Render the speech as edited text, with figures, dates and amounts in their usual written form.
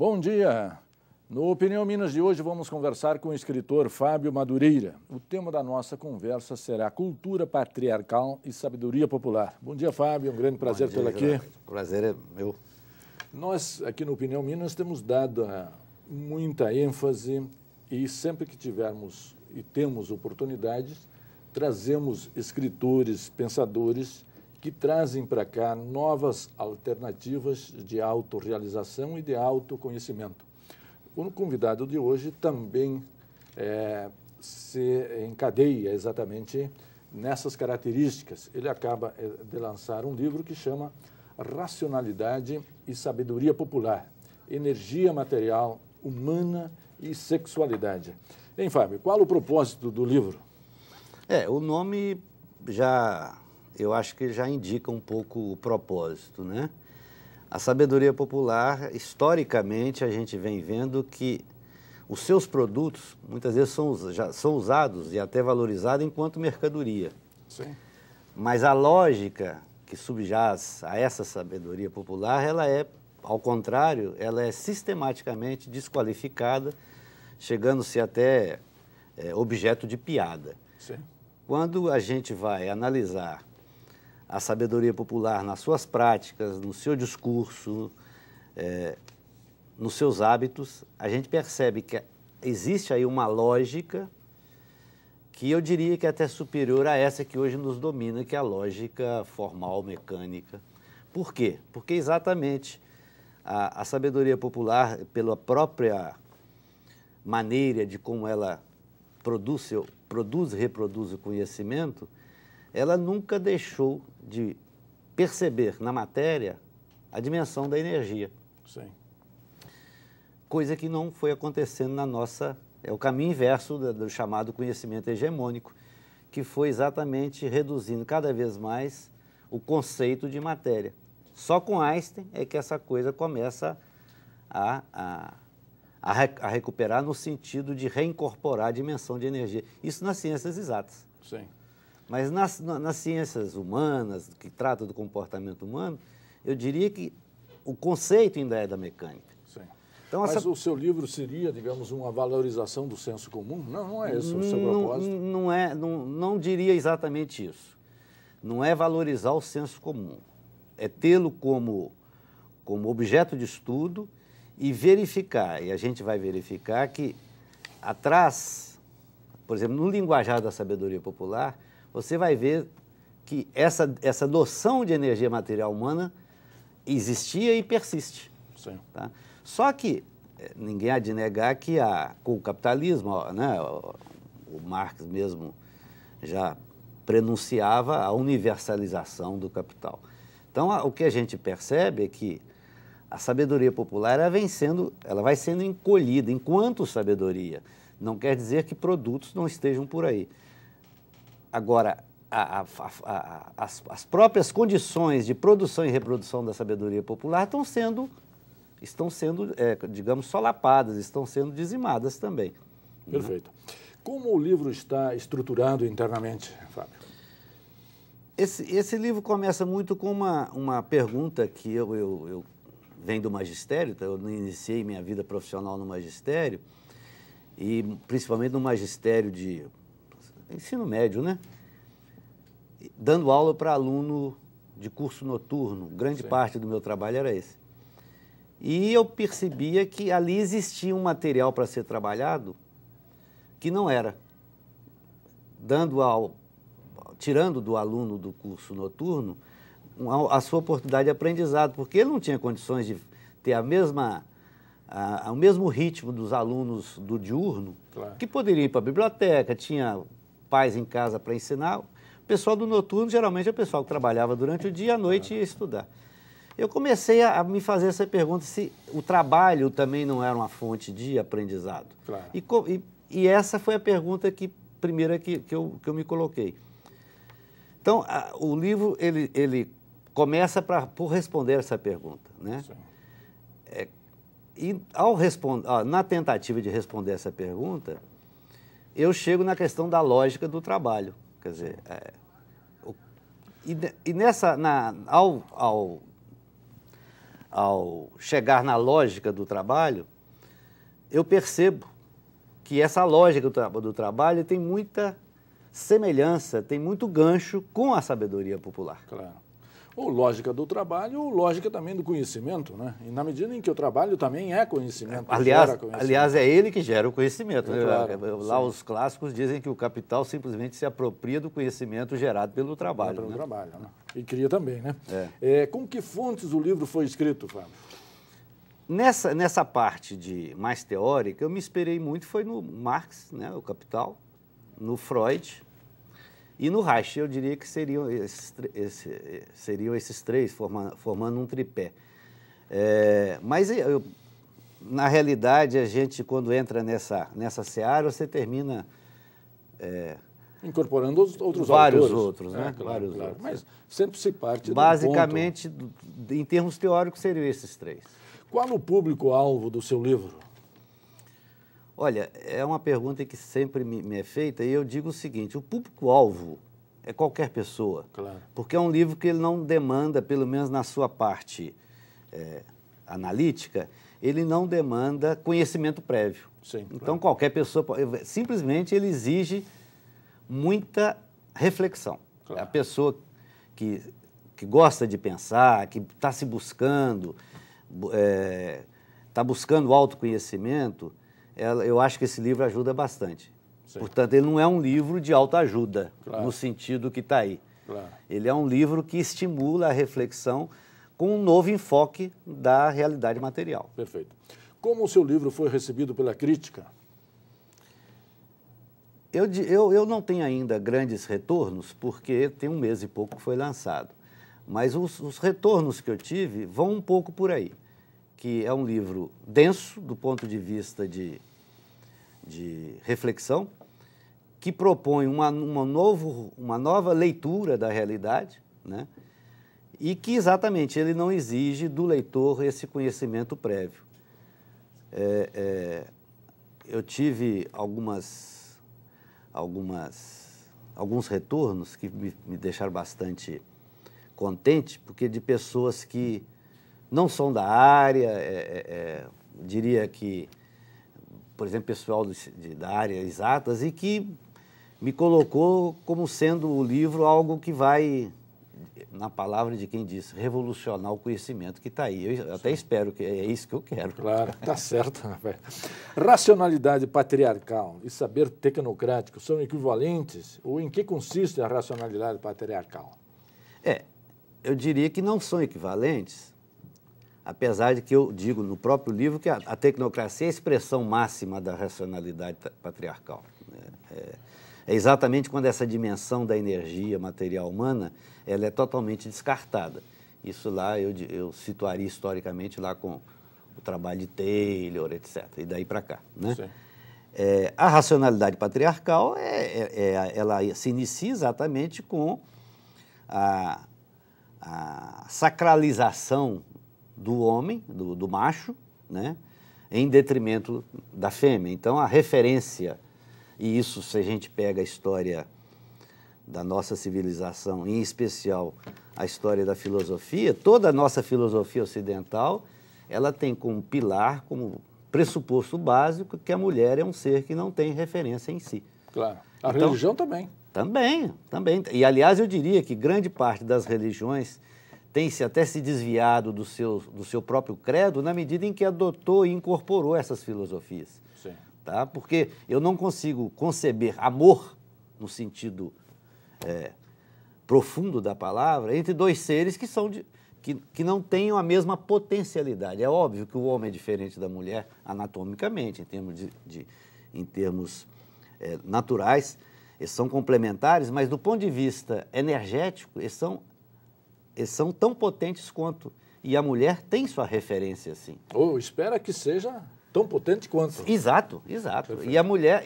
Bom dia! No Opinião Minas de hoje vamos conversar com o escritor Fábio Madureira. O tema da nossa conversa será cultura patriarcal e sabedoria popular. Bom dia, Fábio, é um grande prazer tê-lo aqui. O prazer é meu. Nós, aqui no Opinião Minas, temos dado muita ênfase e sempre que tivermos e temos oportunidades, trazemos escritores, pensadores que trazem para cá novas alternativas de autorrealização e de autoconhecimento. O convidado de hoje também se encadeia exatamente nessas características. Ele acaba de lançar um livro que chama Racionalidade e Sabedoria Popular, Energia Material, Humana e Sexualidade. Hein, Fábio, qual o propósito do livro? O nome eu acho que já indica um pouco o propósito, né? A sabedoria popular, historicamente, a gente vem vendo que os seus produtos, muitas vezes, já são usados e até valorizados enquanto mercadoria. Sim. Mas a lógica que subjaz a essa sabedoria popular, ela é, ao contrário, ela é sistematicamente desqualificada, chegando-se até objeto de piada. Sim. Quando a gente vai analisar a sabedoria popular nas suas práticas, no seu discurso, nos seus hábitos, a gente percebe que existe aí uma lógica que eu diria que é até superior a essa que hoje nos domina, que é a lógica formal, mecânica. Por quê? Porque exatamente a sabedoria popular, pela própria maneira de como ela produz e reproduz o conhecimento, ela nunca deixou de perceber na matéria a dimensão da energia. Sim. Coisa que não foi acontecendo na nossa... É o caminho inverso do chamado conhecimento hegemônico, que foi exatamente reduzindo cada vez mais o conceito de matéria. Só com Einstein é que essa coisa começa a recuperar no sentido de reincorporar a dimensão de energia. Isso nas ciências exatas. Sim. Mas nas ciências humanas, que tratam do comportamento humano, eu diria que o conceito ainda é da mecânica. Sim. Então, mas o seu livro seria, digamos, uma valorização do senso comum? Não é esse o seu propósito? Não diria exatamente isso. Não é valorizar o senso comum. É tê-lo como objeto de estudo e verificar. E a gente vai verificar que atrás, por exemplo, no linguajar da sabedoria popular, você vai ver que essa noção de energia material humana existia e persiste. Sim. Tá? Só que ninguém há de negar que com o capitalismo, né, o Marx mesmo já prenunciava a universalização do capital. Então, o que a gente percebe é que a sabedoria popular ela vai sendo encolhida enquanto sabedoria. Não quer dizer que produtos não estejam por aí. Agora, as próprias condições de produção e reprodução da sabedoria popular estão sendo, digamos, solapadas, estão sendo dizimadas também. Perfeito. Como o livro está estruturado internamente, Fábio? Esse livro começa muito com uma pergunta que eu venho do magistério, então eu iniciei minha vida profissional no magistério, e principalmente no magistério de ensino médio, né? Dando aula para aluno de curso noturno, grande Sim. parte do meu trabalho era esse. E eu percebia que ali existia um material para ser trabalhado que não era. Tirando do aluno do curso noturno a sua oportunidade de aprendizado, porque ele não tinha condições de ter o mesmo ritmo dos alunos do diurno, Claro. que poderiam ir para a biblioteca, tinha pais em casa para ensinar. O pessoal do noturno, geralmente, é o pessoal que trabalhava durante o dia e à noite ia estudar. Eu comecei a me fazer essa pergunta, se o trabalho também não era uma fonte de aprendizado. Claro. E essa foi a pergunta primeira que eu me coloquei. Então, o livro, ele começa por responder essa pergunta, né? Sim. E na tentativa de responder essa pergunta, eu chego na questão da lógica do trabalho. Quer dizer, ao chegar na lógica do trabalho, eu percebo que essa lógica do trabalho tem muita semelhança, tem muito gancho com a sabedoria popular. Claro. Ou lógica do trabalho, ou lógica também do conhecimento, né? E na medida em que o trabalho também é conhecimento. Aliás, é ele que gera o conhecimento. É, né? claro, Lá sim. os clássicos dizem que o capital simplesmente se apropria do conhecimento gerado pelo trabalho. Pelo né? trabalho, né? E cria também, né? É. Com que fontes o livro foi escrito, Fábio? Nessa parte mais teórica, eu me inspirei muito, foi no Marx, né, o Capital, no Freud e no Reich. Eu diria que seriam esses três, formando um tripé. Mas, na realidade, a gente, quando entra nessa seara, você termina... Incorporando outros vários autores. Outros, né? Claro, Vários claro. outros. Mas sempre se parte basicamente, em termos teóricos, seriam esses três. Qual o público-alvo do seu livro? Olha, é uma pergunta que sempre me é feita e eu digo o seguinte, o público-alvo é qualquer pessoa, Claro. porque é um livro que ele não demanda, pelo menos na sua parte analítica, ele não demanda conhecimento prévio. Sim, então, claro. qualquer pessoa, simplesmente ele exige muita reflexão. Claro. A pessoa que gosta de pensar, que está se buscando, está buscando autoconhecimento, eu acho que esse livro ajuda bastante. Sim. Portanto, ele não é um livro de autoajuda, Claro. no sentido que está aí. Claro. Ele é um livro que estimula a reflexão com um novo enfoque da realidade material. Perfeito. Como o seu livro foi recebido pela crítica? Eu não tenho ainda grandes retornos, porque tem um mês e pouco que foi lançado. Mas os retornos que eu tive vão um pouco por aí, que é um livro denso, do ponto de vista de reflexão, que propõe uma nova leitura da realidade, né? E que, exatamente, ele não exige do leitor esse conhecimento prévio. Eu tive alguns retornos que me deixaram bastante contente, porque de pessoas que não são da área, diria que, por exemplo, pessoal da área exatas, e que me colocou como sendo o livro algo que vai, na palavra de quem disse, revolucionar o conhecimento que está aí. Eu até espero que é isso que eu quero. Claro, tá certo. Racionalidade patriarcal e saber tecnocrático são equivalentes? Ou em que consiste a racionalidade patriarcal? Eu diria que não são equivalentes, apesar de que eu digo no próprio livro que a tecnocracia é a expressão máxima da racionalidade patriarcal. É exatamente quando essa dimensão da energia material humana ela é totalmente descartada. Isso lá eu situaria historicamente lá com o trabalho de Taylor, etc., e daí para cá. Né? A racionalidade patriarcal ela se inicia exatamente com a sacralização do homem, do macho, né, em detrimento da fêmea. Então, a referência, e isso se a gente pega a história da nossa civilização, em especial a história da filosofia, toda a nossa filosofia ocidental, ela tem como pilar, como pressuposto básico, que a mulher é um ser que não tem referência em si. Claro. A religião também. Também. E, aliás, eu diria que grande parte das religiões tem até se desviado do seu próprio credo na medida em que adotou e incorporou essas filosofias. Sim. Tá? Porque eu não consigo conceber amor, no sentido profundo da palavra, entre dois seres que não tenham a mesma potencialidade. É óbvio que o homem é diferente da mulher anatomicamente, em termos naturais, eles são complementares, mas do ponto de vista energético, eles são tão potentes quanto. E a mulher tem sua referência, assim. Ou espera que seja tão potente quanto. Exato. Perfeito. E a mulher...